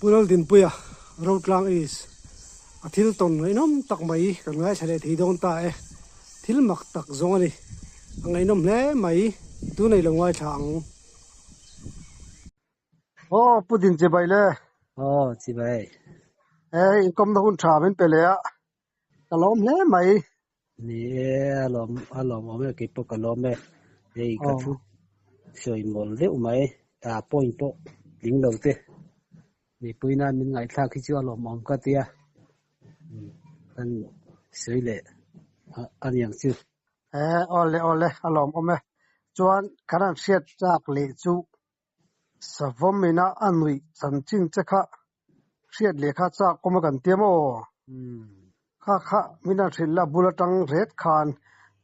Pulal din puya road lang is a thil ton ngainom tak mai kan ngai chale thi don ta e thil mak tak zong ani ngainom hle mai tu nei longwai thang pudin che bai le chị vậy inkom da hun tha men pele a kalom hle mai nè alom ome cái bộ kalom ấy đây cái thứ soi mol đấy mày point po lính đầu tiên nè bữa nay mình ngày thà khi chưa alom om cái tia anh soi lệ anh yang chưa ole alom ome chuan karan siat chak le chu savomina anui chanchin chekha siat le kha chak koma kan tiamo kha mina thilla bulatang red khan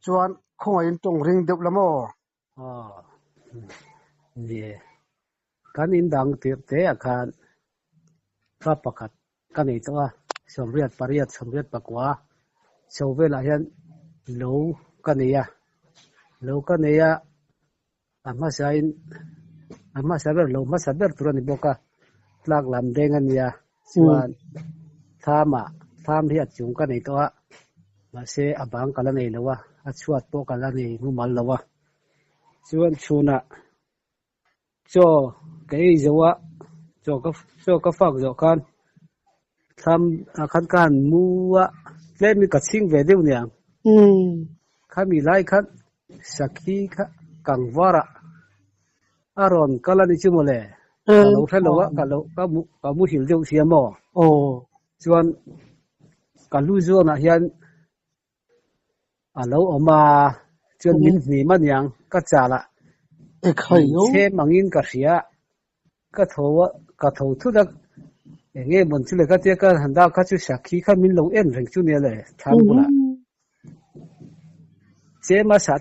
chuan khongai in tong ring deuh lamo nè kan in dang tiệp thế à kan pháp pakat kan ấy cho somriat pariat somriat pakwa sau về lại hiện lâu kan ấy ama saber lo ma saber turani boka tlak lam dengan ya chuan tham hi achung ka nei to a ma se abang kala nei lowa a chuat po kala nei numal lowa chuan chuna cho cái zowa cho ka fak zo kan tham khan kan muwa tlemi ka ching ve deu niang khami lai khan sakhi kha kangwara aron kala ni chumole kalau thalowa kalau kamu hil deu siamo chuan kalu zo na hian alo oma chuan min ni maniang ka chala che mangin ka ria ka tho thu dak nge mon chule ka te ka handa ka chu sakhi kha min lo en reng chu ne le tham bula che ma sa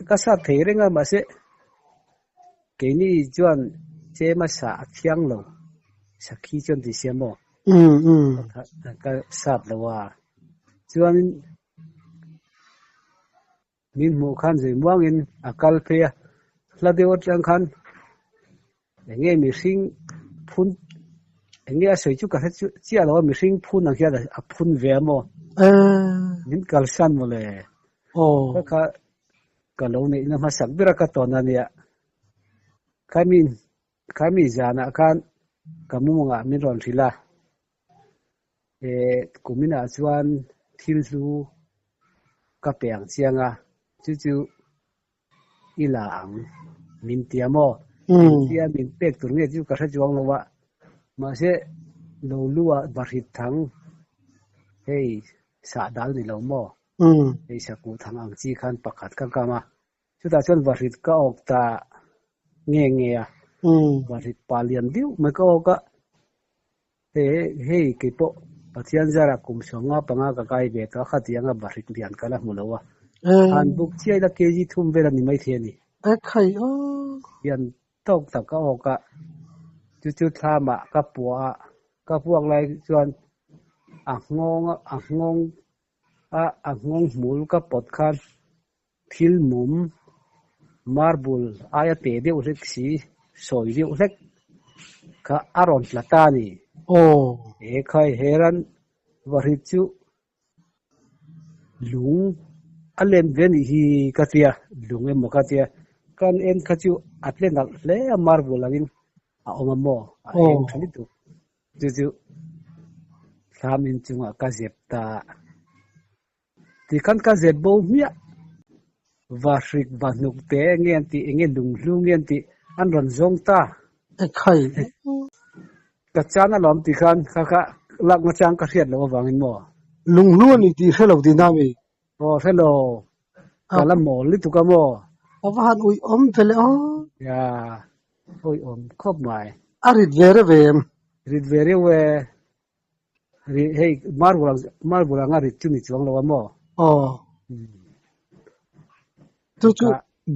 ka sa the renga ma se cái này chuan chế mà xả thiang lâu sakhi chuan đi xem mò cái sạp lâu à chuan min mu khan rồi muang in akal phe la deot lang khan nghe mi sing phun nghe soi chu ka chi alo mi sing phun ang hian a phun ve mo min kal san mo le ka lo nei na ma sak bira ka ton ania kami jana kan kamunga min ron thila kumina chuan thilsu ka peng chianga chu ila ang min tiamo tia min pek tur nge chu ka tha chuang lowa ma se lo luwa barit thang hei sa dal ni lo mo hei saku thang ang chi khan pakhat ka kama chu ta chuan barit ka ok ta nghe à và thịt pa liền điu mấy câu cả thế hey cái bộ pathian zara kum songa panga ka kai be ka khatianga barit lian kala mulowa han buk chiai la kg thum vela ni mai the ni khai yan tok ta ka oka chu thama ka puak lai chuan a ngong mul ka pot khan thil mum marble aya te deu rek si soi deu rek ka aron latani khai heran varit chu lung alem ven hi katia lung em katia kan en khachu atlen le marble angin a omamo a em thani tu ju samin chunga ka zepta ti kan ka zep bo mia varik vanuk te nge lung ngen ti an ron zong ta khai ka chana lom ti khan kha lak ma chang ka riat lo wangin mo lung lu ni ti hello di na mi hello kala mo li tu ka mo awan ui vele ya oi khop mai arit vere we hey marbulang nga rit chu ni chuang lo mo chu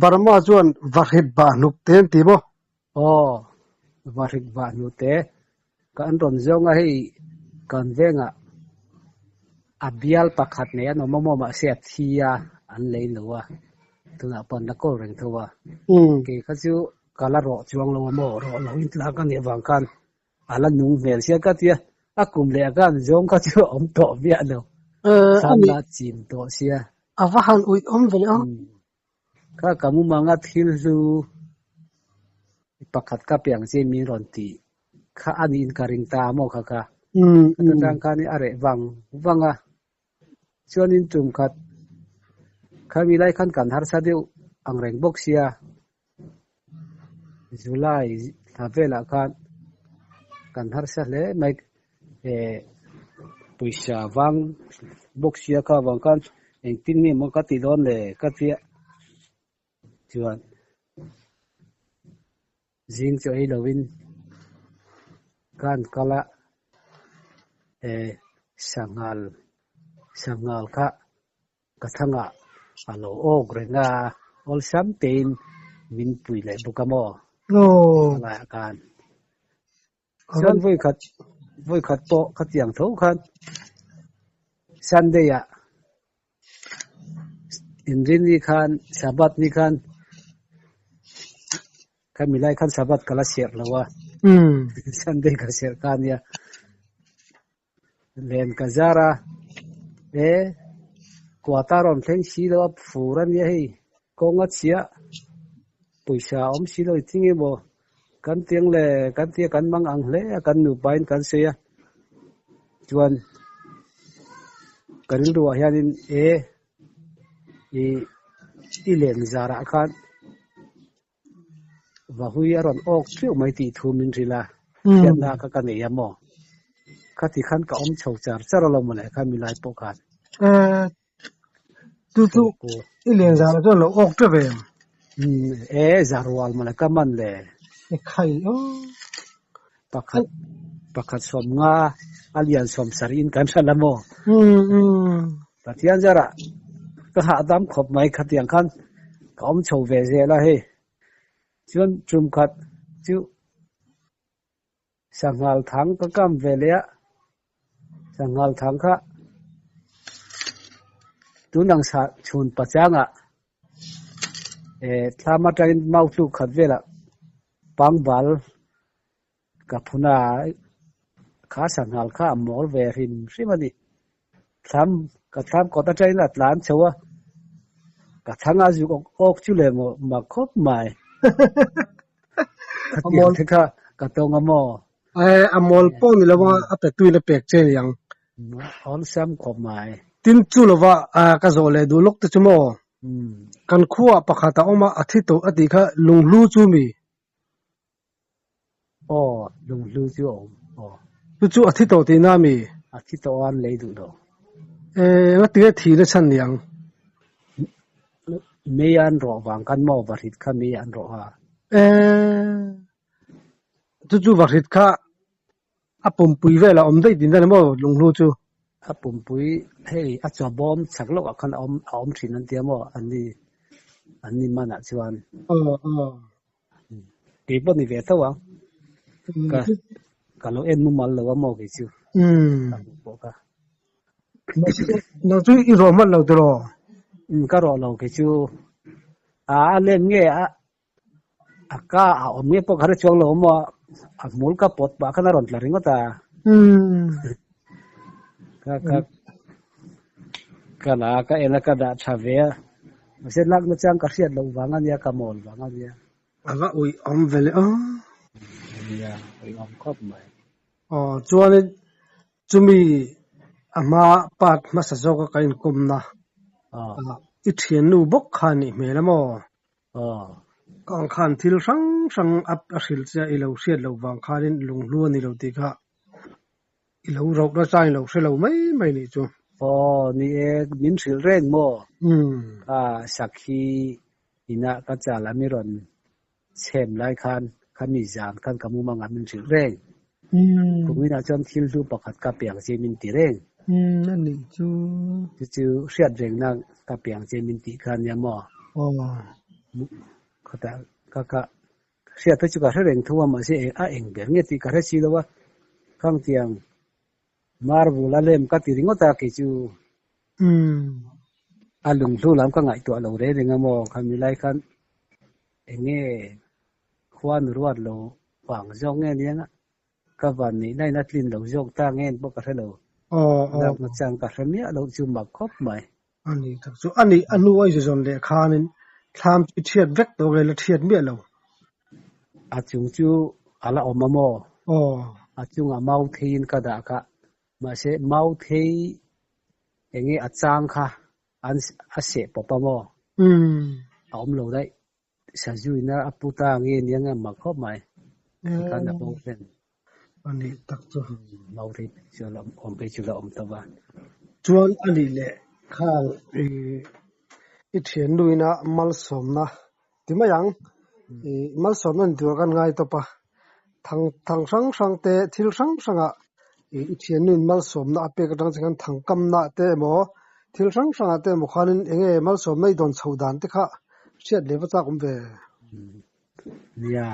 barma chuan varit ba nuk ten ti bo varit ba nu te kan ron zonga hei kan venga abial pakhat ne no momo ma se thia an lei lowa tuna pon na ko reng thowa ke khachu kala ro chuang lo mo ro lo in tla kan e wang kan ala nung mel sia ka tia akum le kan zong ka chu om to bia lo sam ani la chim to sia avahan ui vele ka kamu manga thil zu pakhat ka piang che mi ron ti kha ani in karing ta mo kha ka ta dang ka ni are wanga chuanin tum khat kami lai khan kan har sa deu ang reng bok sia July thavela kan har sa le mai puisa wang bok sia ka wang kan eng tin ni mo ka ti don le ka tia chuan jing cho ei lovin kan kala sangal kha kathanga alo ok renga ol samtein min pui le bukamo la kan chuan voi khat po khatiang tho khan sunday ya indrin ni khan sabat ni khan kamilai khan sabat kala ser lawa sunday ka ser kan ya len kazara kwataron theng si lo furan ya hei konga chia puisa om si lo tingi bo kan tiang le kan tia kan mang ang le kan nu pain kan se ya chuan kan ru hianin i len zara khan wa hui aron ok thiu mai ti thu min rila hian na ka kan ya mo khati khan ka om chho char lo mo le kha milai po khan tu ilen zara to lo ok te ve zarwal mo le ka man le khai pakhat som nga alian som sarin kan salamo patian jara ka ha dam khop mai khatiang khan ka om chho ve je la he chuan trum khat chu sangal thang ka kam ve le sangal thang kha tu nang sa chun pachanga thama train mau tu khat vela pangbal ka phuna kha sangal kha mol ve rim simani tham ko ta train la tlan chawa ka thanga ju ok chu le mo ma khop mai amol thika ka tong amo amol pon ni lawa ape tu le pek che yang on sam khop mai tin chu lawa ka zo le du lok te chu mo kan khuwa pakhata oma athi to ati kha lunglu chu mi lunglu chu chu athi to ti na mi athi to an le du do nga ti thi le chan yang meyan ro wang kan mo barit kha meyan ro ha chu barit kha apum pui vela om dei din da mo lunglu chu apum pui hei acha bom chaklo khan om thin an tiamo ani mana chuan ke bo ni ve tawa ka lo en mu mal lo mo ke chu bo ka na chu I ro mal lo dro ka ro lo ke chu le nge ka om nge po khare chong lo mo mul ka pot ba kana ron tla ringo ta kana ka ena ka da thave se lak na chang ka siat lo wangan ya ka mol wangan ya aga ui om vele ya ui om khop mai chuan chumi ama pat ma sa zo ka kain kumna I thian nu bok khani melamo kang khan thil sang ap a hril cha I lo hriat lo wang khanin lunglu ni lo ti kha I lo rok na chai lo hre lo mai ni chu ni min thil reng mo sakhi ina ka cha la mi ron chem lai khan khami jan khan kamu ma min thil reng kumina chon thil du pakhat ka piang che min ti reng ani chu hriat reng na ka piang che min ti khan ya mo khata ka hriat chu ka reng thuwa ma se eng ber nge ti ka re chi lo wa khang tiang marbu la lem ka ti ringo ta ke chu alung thu lam ka ngai to lo re ringa mo khami lai khan enge khwan ruat lo wang jong nge ni nga các bạn này nay nát linh đầu dọc ta nghe bốc cả lâu đặc một trang cả mía lâu chùm mặc khóc mày ani tak chu ani anu ai zon le khanin tham chi thiat vek to le thiat mi lo chung chu ala omamo chung a mau thein ka da ka ma se mau thei enge achang kha an ase popamo om lo dai sa juina aputa nge nianga makho mai ka na bo fen ani tak chu mau thei chula om pe chula om tawa chuan ani le khang I thian luina mal somna timayang mal somna tur kan ngai to pa thang sang te thil sang I thian luin mal somna ape ka dang chan thang kam na te mo thil sang te mo khanin enge mal som mai don chhodan te kha siat le wa cha kum ve ya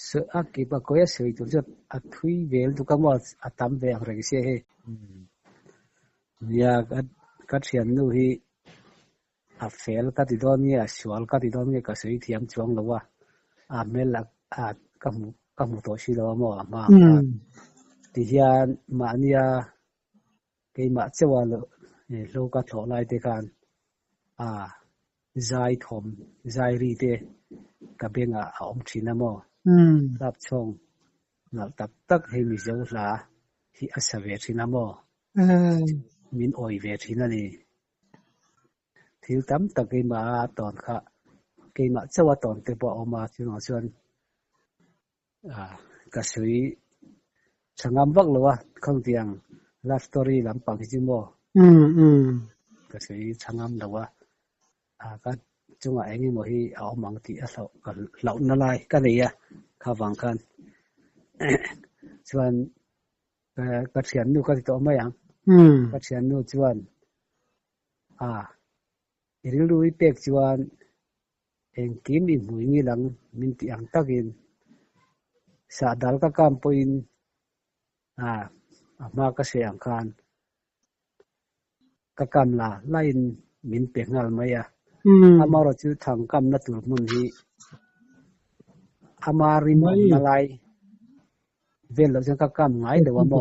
so akipa ko ya sei tu jot athui vel tu kamo atam ve ang regi se he ya ka thian nu hi a fel ka ti don ni a sual ka ti don ni ka sei thiam chuang lo wa a mel a ka mu to si lo mo ma ti hian ma nia ke ma chewa lo ka tho lai te kan zai thom zai ri te ka benga a om thina mo lap chong nal tak tak he mi zo la hi asave thina mo min oi ve thina ni thil tam tak ke ma ton kha ke ma chewa ton te po oma chuan ka sui changam vak lo wa khang tiang love story lam pang ji mo ka sui changam lo wa ka chunga engi mo hi a omang ti a lo na lai ka nei ya kha wang kan chuan ka thian nu ka ti to ma yang ka thian nu chuan iril lui pek chuan eng kim in hui ngi lang min ti ang takin sa dal ka kam poin ma ka se ang kan ka kam la lain min pe ngal mai ya amaro chu thang kam na tur mun hi amari na lai vel lo ka kam ngai lo mo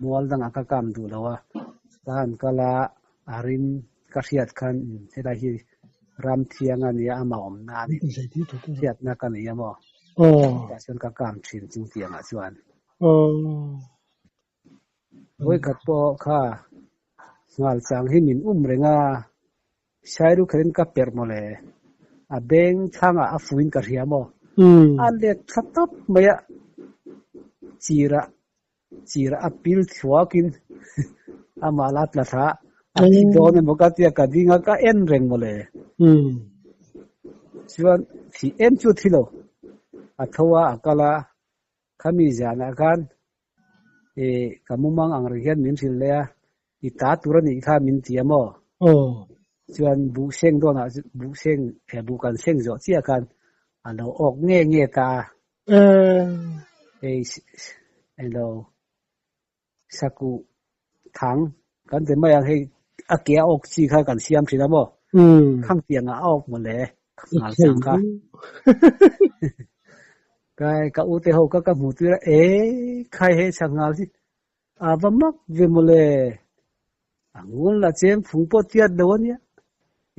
mol dang ka kam du lo wa tan kala arim ka hiat khan se da hi ram thiang ani ama om na ni hiat na kan ya mo ka chen ka kam thin chung tiang a chuan oi ka po kha ngal chang hi min renga sairu khen ka per mole a beng thanga a fuin ka riamo a le khatop maya chira apil thuakin amalat la tha ati don mo ka tia ka dinga ka en reng mole chuan si en chu thilo athowa akala khami jana kan kamumang ang rian min thil le ita turani kha min tiamo chuan bu seng do na bu seng bu kan seng zo chia kan alo ok nge ka alo saku thang kan te mai ang he akia ok chi kha kan siam thina mo khang tiang a ok mo le ngal sang ka kai ka u te ho ka mu tu ra khai he sangal si vamak ve mo le angun la chem phung po tiat do nia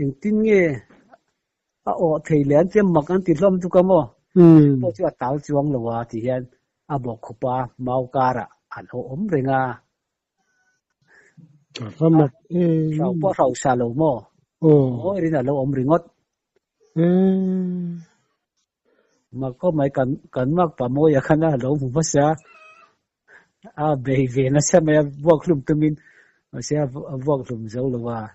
in tin nge a o thei lian chem mak an ti hlom tu ka mo po chu tal chuang lo wa ti hian a bok khupa mau kara an ho om renga ramat rau po rau sa lo mo oi rin a lo om ringot mà có mấy cần mắc bà môi à khăn á lâu một bữa xa về nó sẽ mấy vợ lùm tụi mình sẽ vợ lùm dâu là wa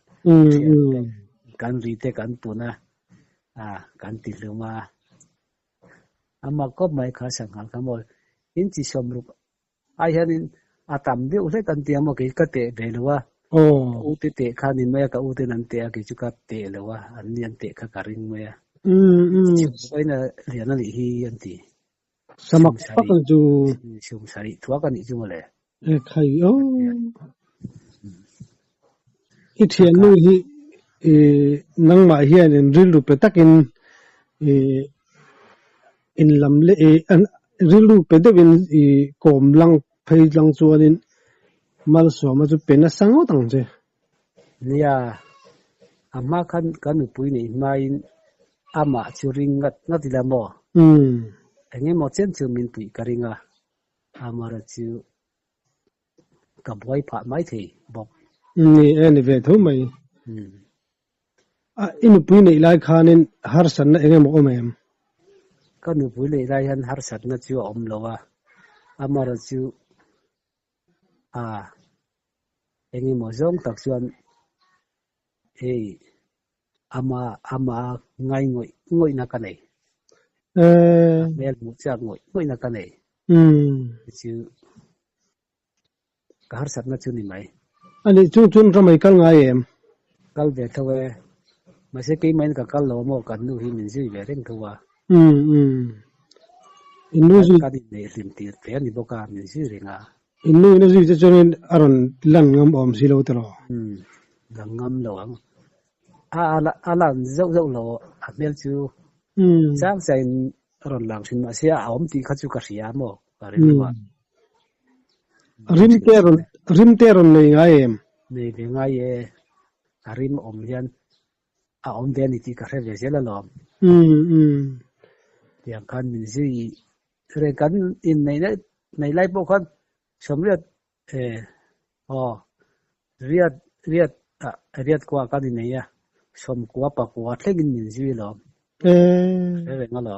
cần gì thế cần tụi na cần tiền luôn mà có mấy khá sang hàng cái mồi in chỉ xóm lúc ai hiện tạm biết uống cần tiền mà cái tệ về là wa u tệ khăn thì mấy cái u tệ năn tệ cái chú cái tệ là wa anh nhận tệ cái cả riêng mấy vậy là liền nó đi anh thì samak pakan ju sum sari thua kan ni chu le khai I thian nu hi nang ma hian in ril ru pe takin in lam le rilu pedevin I kom lang phei lang chuanin mal sawma chu pena sango tang che nia ama kan upui nei main ama chu ringat ngatila mo enge mo chen chu min pui karinga amara chu ka boy pha mai thei bok ni eni ve thu mai a inu pui nei lai khanin har san na enge mo omem kan upui nei lai han har sat na chu om lowa amara chu enge mo zong tak chuan ama ngai ngoi na kanei mel mu cha ngoi na kanei chu ka har sat na chu ni mai ani chun ramai kal ngai em kal ve thawe ma se ke main ka kal lo mo kan nu hi min ji ve reng thawa inu ji ka di ne lim ti te ni boka min ji renga inu ji che chonin aron lan ngam om si lo tro lang ngam lo ang ala zau lo a mel chu chang chain ron lang sin ma sia om ti kha chu ka ria mo ka re wa rim teron nei ngai em nei ve ngai e arim om hian a om de ni ti ka re ve sela lo tiang kan min ji re kan in nei lai po khan somriat riat kwa ka ni nei ya som kwa pa kwa thlengin min ji lo re nga lo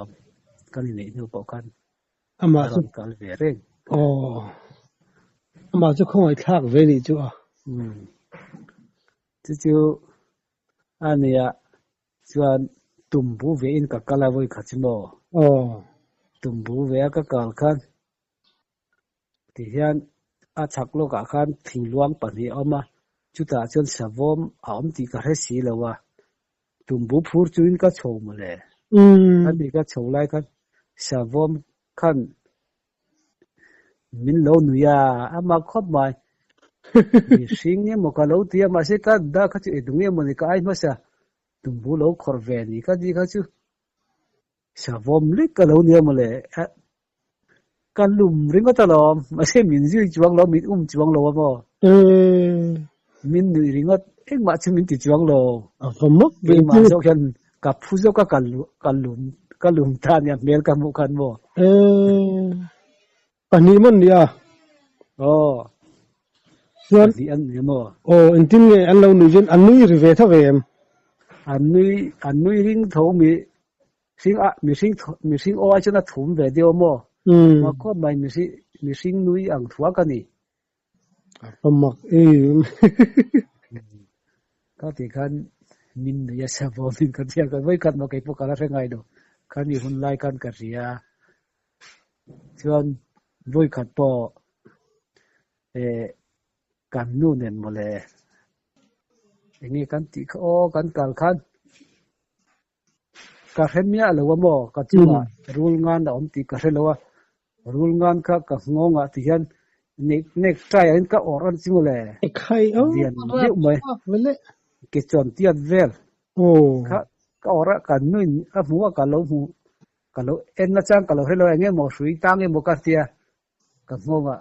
kan ni nei no po khan ama chu kal ve reng ama chu khong ai thak ve ni chu chu ania chuan tumbu ve in ka kala voi khachmo tumbu ve ka kal khan ti hian a chaklo ka khan thingluang pani oma chuta chuan savom aom ti ka re si lawa tumbu phur chuin ka chhomale ani ka cholai khan savom khan min lo nuya ama khop mai mi sing mo ka lo ti ma se ka da kha chu edunge mo ni ka ai ma sa tumbu lo khor ve ni ka di kha chu savom lik ka lo ni mo le kan lum ring ta lo ma se min ji chuang lo min chuang lo mo min ni ringot ek ma chu min ti chuang lo famok ve ma so khan ka phu zo ka kan lum ta nya mel ka mu khan mo pani mon ya chuan di an ni mo intin nge an lo nu jin an nui ri ve tha ve em an nui ring tho mi sing o chana thum ve dio mo ma ko mai mi sing nui ang thua ka ni famok ka ti khan min ya sa bo min ka tia ka voi kan ma kai po kala ngai do kan ni hun lai kan ka ria chuan voi khat po kan nu nen mo le engi kan ti kan kal khan ka hemya lo mo ka chuwa rul ngan da om ti ka helo rul ngan ka ngonga ti hian nek try an ka oran chu le khai dian deu mai ke chon tiat vel ka ora ka nuin a huwa ka lo en na chang ka lo helo enge mo sui tang e mo ka tia ka ngonga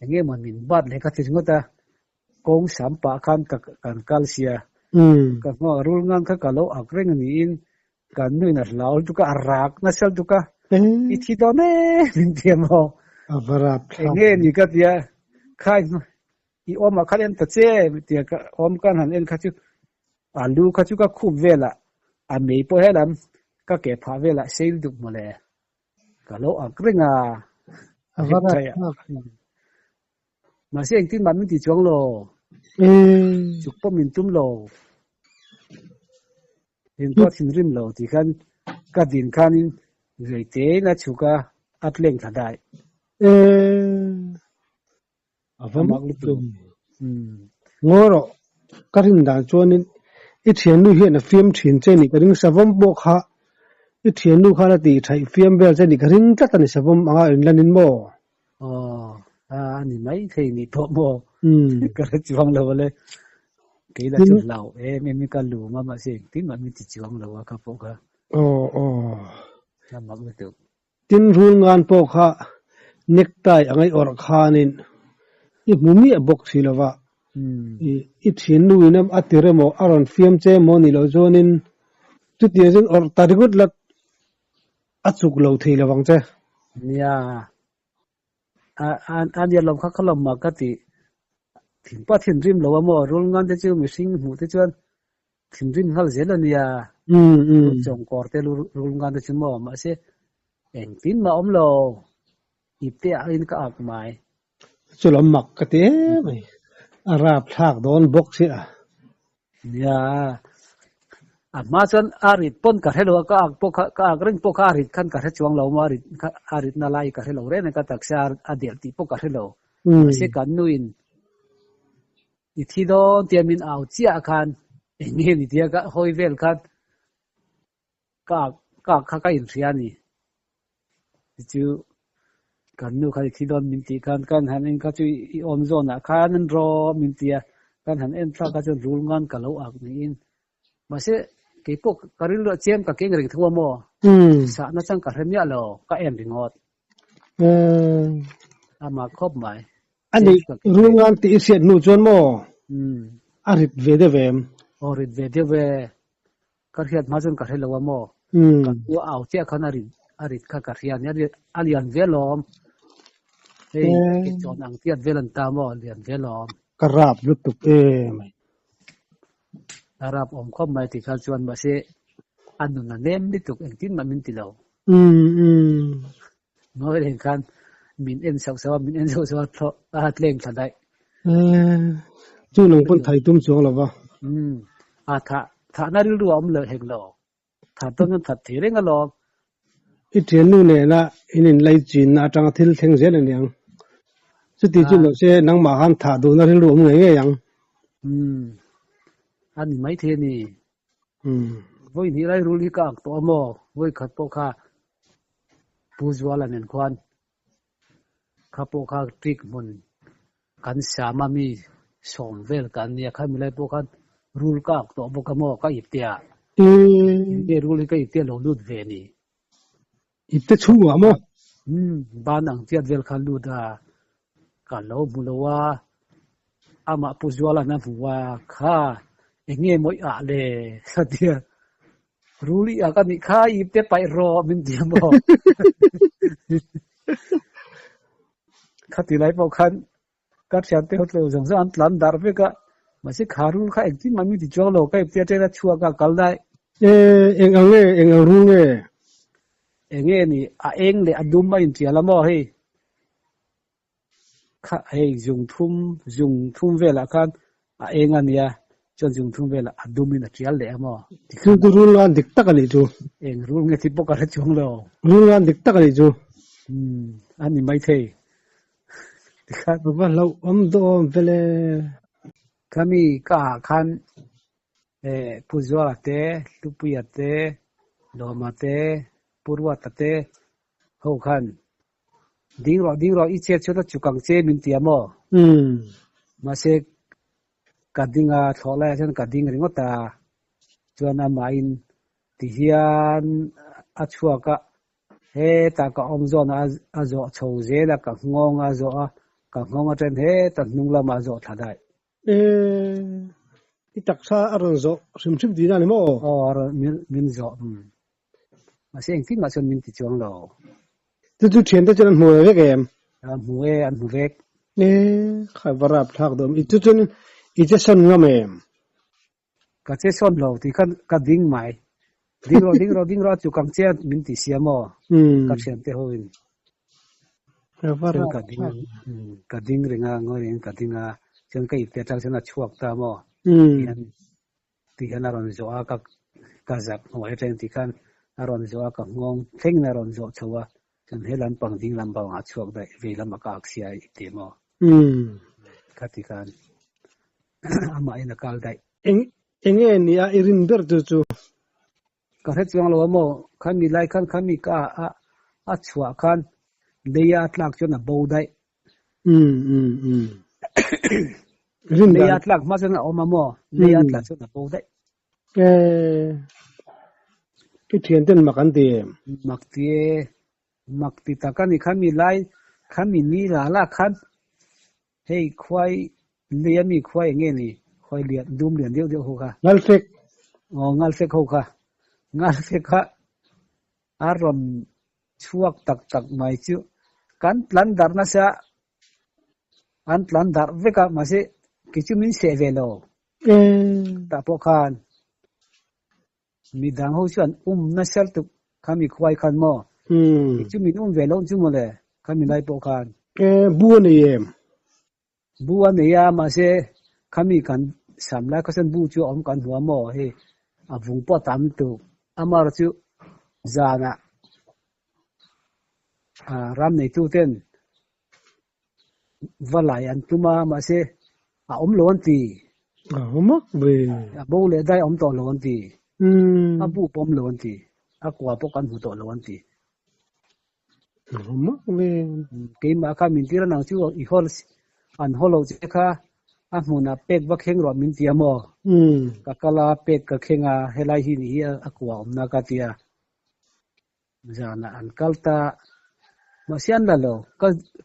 enge mo min bat le ka ti ngota kong sam pa khan ka kan kalsia ka ngo rul ngan ka lo akreng ni in kan nuin na laul tu ka arak na sel tu ka i thi do ne min tia mo avarap enge ni ka tia khai i oma khalen ta che tia ka om kan han en kha chu alu kha chu ka khub vela a mei po helam ka ke pha vela seil duk mole ka lo akrenga avarap ma se engtin ma min ti chong lo chuk po min tum lo in to thin rim lo ti khan ka din khanin reite na chuka atleng thadai avamak lu ngoro karin da chuanin I thian nu hian a fiam thin che ni karing savam bo kha I thian nu kha la ti thai fiam bel che ni karing tat ani savam anga in lanin mo ni mai thei ni tho mo ka chuang lo le ke la chu lau mi ka lu ma se tin ma mi ti chuang lo ka po ka na ma lu tu tin rul ngan po kha necktie angai or khanin I mumi a box hilawa I thin nuinam atiremo aron fiam che moni lo zonin tu tiazin or tarigut lat achuk lo theilawang che ya an ya lom kha khalom ma ka ti thin pa thin rim lo mo rul ngan te chu mishing mu te chuan thin rim hal zelan ya chong kor te rul ngan te chu mo ma se eng tin ma om lo ipte in ka ak mai chulam mak ka te mai arap thak don box a ya ma chuan arit pon ka helo ka ak po ka ak ring po ka arit khan ka he chuang lo ma arit na lai ka helo re na ka taksa adel ti po ka helo se kan nuin I thi don tiamin au chia khan enghe ni dia ka hoi vel khan ka kha in riani chu kan nu khai thi don min ti kan han in ka chu I om zona khan an ro min tia kan han en tra ka chu rul ngan ka lo ak ni in ma se ke pok karil lo chem ka keng ring thua mo sa na chang ka hrem ya lo ka em ringot ama khop mai ani rungan ti isiat nu chon mo arit vede vem orit vede ve ka hiat ma chon ka helo mo ka tu au che khan arit kha ka hian ya alian velom ei ke chon ang tiat velan ta mo alian velom karap lutuk mai arab om khop mai ti khal chuan ma se anu na nem ni tuk eng tin ma min ti lo noi ren kan min en sau sau min en sau sau tho a tleng thadai chu nong pon thai tum chong lawa a tha na ri ruam le hek lo tha ton tha thire nga lo I thian nu ne la inin lai chin na tang thil theng zen an yang chu ti chu lo se nang ma han tha do na ri rum nge nge yang ani mai the ni voi ni lai rul hi ka to mo voi khat po kha puzwala nen kwan kha po kha trik mun kan sama mi som vel kan ya kha mi lai po khan rul ka to bo ka mo ka iptia ke rul ka iptia lo lut ve ni ipte chu wa mo ban ang tiat vel khan lu da ka lo bulowa ama puzwala na buwa kha enge moi a le sadia ruli a ka ni kha ipte pai ro min dia mo khati lai po khan kat sian te hot lo jong san tlan dar ve ka ma se kharul kha ek tin mami ti chong lo ka ipte te ra chua ka kal dai eng ru nge enge ni a eng le adum ma in tia la mo he kha hey jung thum ve la khan a eng ania chon jung thum ve la adum in a trial le mo chu du rul an dik tak ani chu eng rul nge ti po ka ra chong lo rul an dik tak ani chu ani mai the kha ba lo do vele kami ka khan puzwa te lupuya te loma te purwa te ho khan ding ro I che chota chukang che min ti amo ma se kadinga thola chen kading ringota chuan amain ti hian a chua ka he ta ka om zon a zo chho je la ka ngong a zo a ka ngong a ten he ta nung la ma zo thadai I taksa aron zo sim di na ni mo or min zo ma se eng tin ma chon min ti chuang lo tu thian te chan mo ve kem muwe an muwek khai varap thak dom I tu chun I che son ngam em ka che son lo ti khan ka ding mai ding ro chu kang che min ti siamo ka chen te hoin ka ding ringa ngoi ka dinga chen kai te ta chen a chuak ta mo ti han aron zo a ka zap ngoi chen ti khan aron zo a ka ngong theng na ron zo chowa chen helan pang ding lam ba nga chuak dai ve lam ka aksia I te mo ka ti kan ama ina kal dai enge ni a irin ber chu ka he chuang lo mo khami lai khan khami ka a chua khan leya tlak chona bo dai leya tlak ma chona oma mo leya tlak chona bo dai ki thian ten makan te maktie mặc tì ta cái này khám mi lai khám mi ni là khám hey khoai liam mi khoai nghe nè khoai liệt đum liệt điệu hồ cả ngal fek ngal phek hồ cả ngal phek ha arom chuak tak mai chu kan plan dar na sa an plan dar veka ma se kichu min se velo ta po khan mi dang ho chuan na sel tu kami khwai khan mo kichu min velo chu mo le kami lai po khan bu ne yem bu an ya ma se kami kan samla ka san bu chu om kan huwa mo he avung po tam tu amar chu zana ram nei tu ten valai an tuma ma se om lon ti mak be bo le dai om to lon ti bu pom lon ti kwa po kan hu to lon ti mak be ke ma ka min tira nang chu I hol an holo che kha a hmuna pek ba kheng ro min ti amo ka kala pek ka khenga helai hi ni akwa om na ka tia jana an kalta masian la lo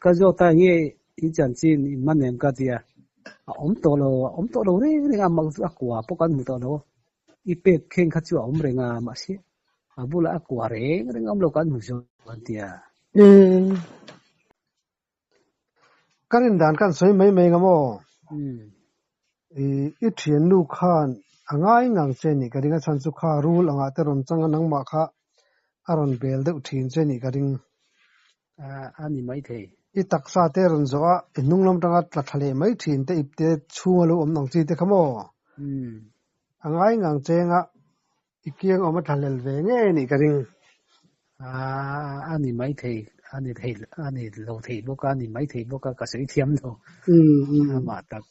ka zo ta nge in chan chin in manem ka tia om to lo re nga mag akwa po kan mu to lo I pek kheng kha chu om re nga ma si abula akwa re ngam lo kan mu zo kan tia kanin dan kan soi mai ngamo I thian nu khan angai ngang che ni ka ringa chan chu kha rule anga te ron changa nang ma kha aron bel de uthin che ni ka ring ani mai the I taksa te ron zo a inung lam tanga tla thale mai thin te ipte chunga lo om nang chi te khamo angai ngang che nga ikiang om thalel ve nge ni ka ring ani mai the ani lo the bo ka ni mai the bo ka sei thiam lo ma tak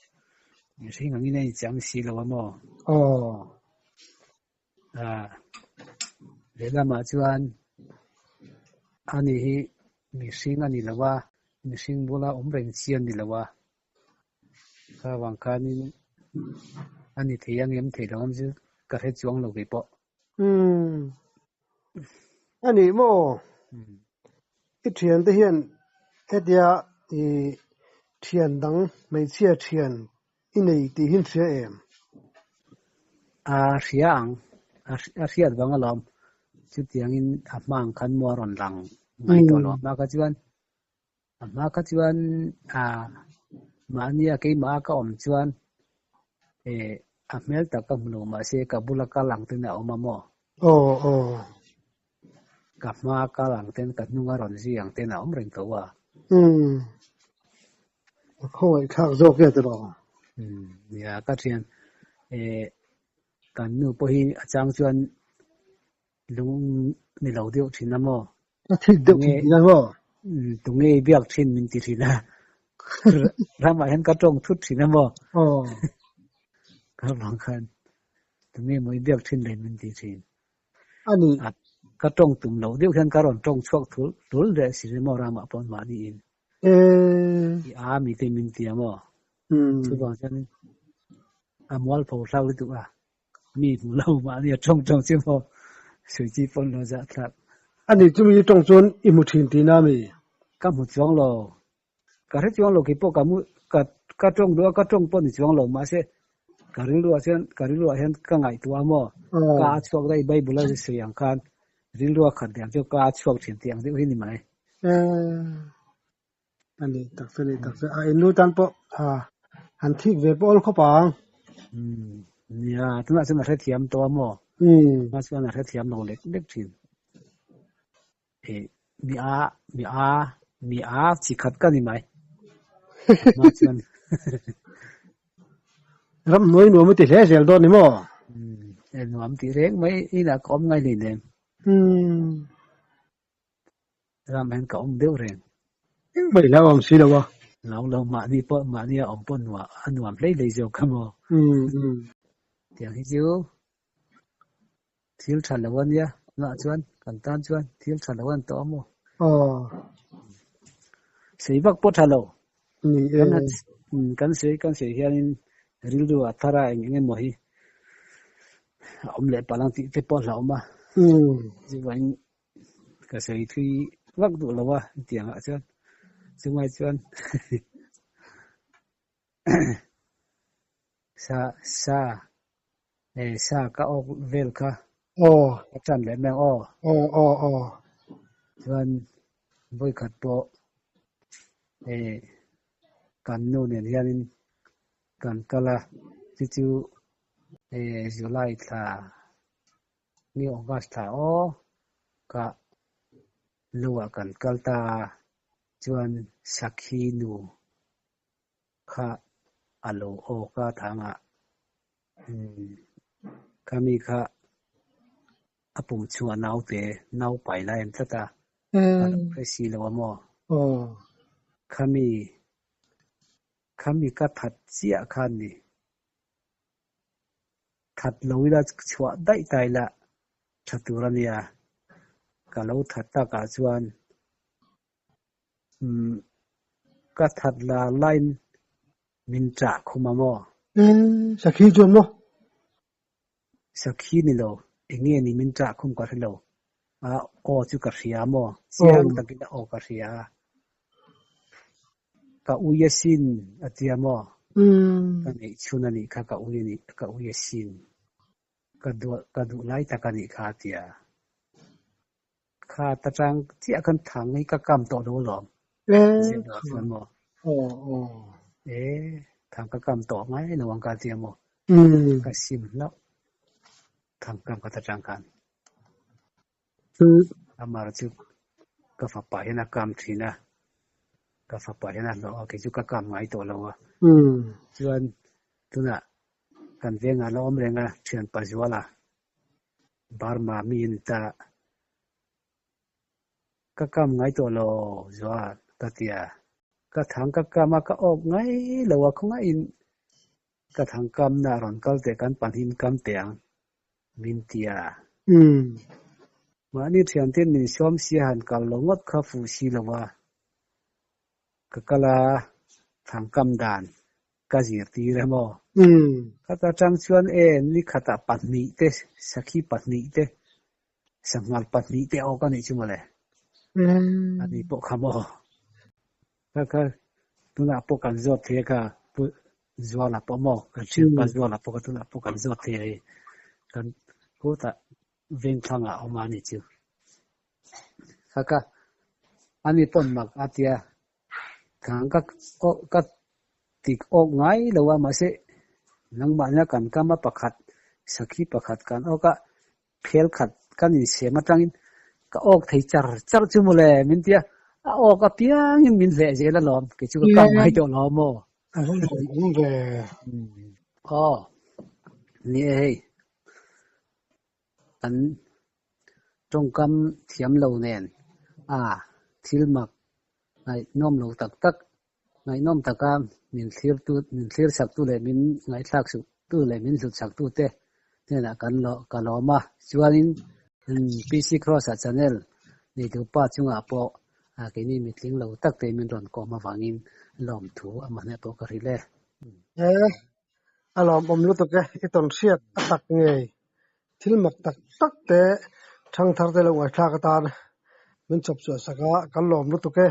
ni sei ngang nei chang si lo mo le la ma chuan ani hi mi sing ani lawa mi sing bola om reng chian ni lawa ka wang kha ni ani theyang em thei lam ju ka he chuang lo ke po ani mo I thian te hian hetia I thian dang mai chia thian I nei ti hin sia em riat bang alom chu tiang in amang khan mo ron lang ngai to lo ma ka chuan ma nia ke ma ka om chuan amel ta ka mlo ma se ka bula ka lang te na oma mo ka ma ka lang ten ka nunga ron ji ang te na om reng to wa khoi khak zo ke te lo ya ka thian kan nu po hi achang chuan lung ni lo deu thina mo a thik de ki na mo tunge biak thin min ti thina rama hen ka tong thut thina mo ka bang khan tunge moi biak thin le min ti thin ani ka tong tum lo deu khan ka ron tong chuak thul de si mo rama pon ma ni in mi te min ti mo chu bang chan amwal pho thau tu mi mu lo ma ni tong chi mo sui chi pon lo za thak ani chumi tong chon I mu thin ti na mi ka mu chuang lo ka re chuang lo ki po ka mu ka tong lo ka tong pon ni chuang lo ma se ka ri lo hen ka ngai tu mo ka chuak dai bible la se yang kan ri lo khat yang cho ka chuak thin tiang de hi ni mai ani tak se a inu tan po han thik ve pol kho pang ya tuna se na re thiam to mo ma se na re thiam lo lek thin mi a chi khat ka ni mai ma chuan ram noi no mati le sel do ni mo nuam ti reng mai ina kom ngai ni nem ram hen ka om deu reng mai la om si lo wa lo ma ni om pon wa anuam le le jo ka mo tiang hi chu thil than lawan ya na chuan kan tan chuan thil than lawan to mo sei bak po thalo kan sei hianin ril du athara enge mo hi om le palang ti te po la ma ji wain ka sei thui vak du lawa tiang a chuan chungai chuan sa ka ok vel kha chan le meng chuan voi khat po kan nu nen hianin kan kala chu July thla ni August thla ka luwa kan kalta chuan sakhi nu kha alo ka thanga kami kha apum chua nau te nau pai lai em tata alo presi lawa mo kami ka that chia khan ni that loila chua dai tai la thaturania ka lo that ta ka chuan ka that la line min tra khuma mo sakhi chuan mo sakhi ni lo enge ni min tra khum ka lo chu ka ria mo chiang takina ka ria ka uyasin atia mo ka nei chuna ni ka uyasin ka du lai takani kha tia kha ta chang chia kan thang nei ka kam to lo lom je do chuan mo thang ka kam to ngai no wang ka tia mo ka sim lo thang kam ka ta chang kan amar chu ka fa pa hena kam thina ka fa pa hena lo ke chu ka kam ngai to lo chuan tuna kan venga lo om renga thian pa zwala Burma min ta ka kam ngai to lo zwa tatia ka thang ka kama ka ok ngai lo wa khonga in ka thang kam na ron kal te kan panhin kam teang min tia ma ni thian ten ni som si han kal lo ngot kha fu si lo wa ka kala thang kam dan ka zir ti re mo kata chang chuan ni khata patni te sakhi patni te sangal patni te o ka ni chumale ani po khamo ka tuna po kan zot the ka zwala po mo ka chil pa zwala po ka tuna po kan zot the kan ko ta veng thanga o mani chu kaka ani pon mak atia thang ka tik ok ngai lawa ma se nang ma na kan kama pakhat sakhi pakhat kan oka phel khat kan ni se matangin ka ok thei char chu mole min tia ok a piang in min le je la lom ke chu ka kam ngai to lo mo ni an trong kam thiam lo nen thil mak ngai nom lo tak ngai nom taka min thlir sak tu le min ngai thak su tu le min lut sak tu te na kan lo ma chuanin PC Cross channel ni tu pa chunga po ke ni mitling lo tak te min ron ko ma wangin lom thu amane po ka rile alom lu to ke iton siat atak nge thil mak tak te thang thar te lo ngai thla ka tan min chop chu saka kan lom lu to ke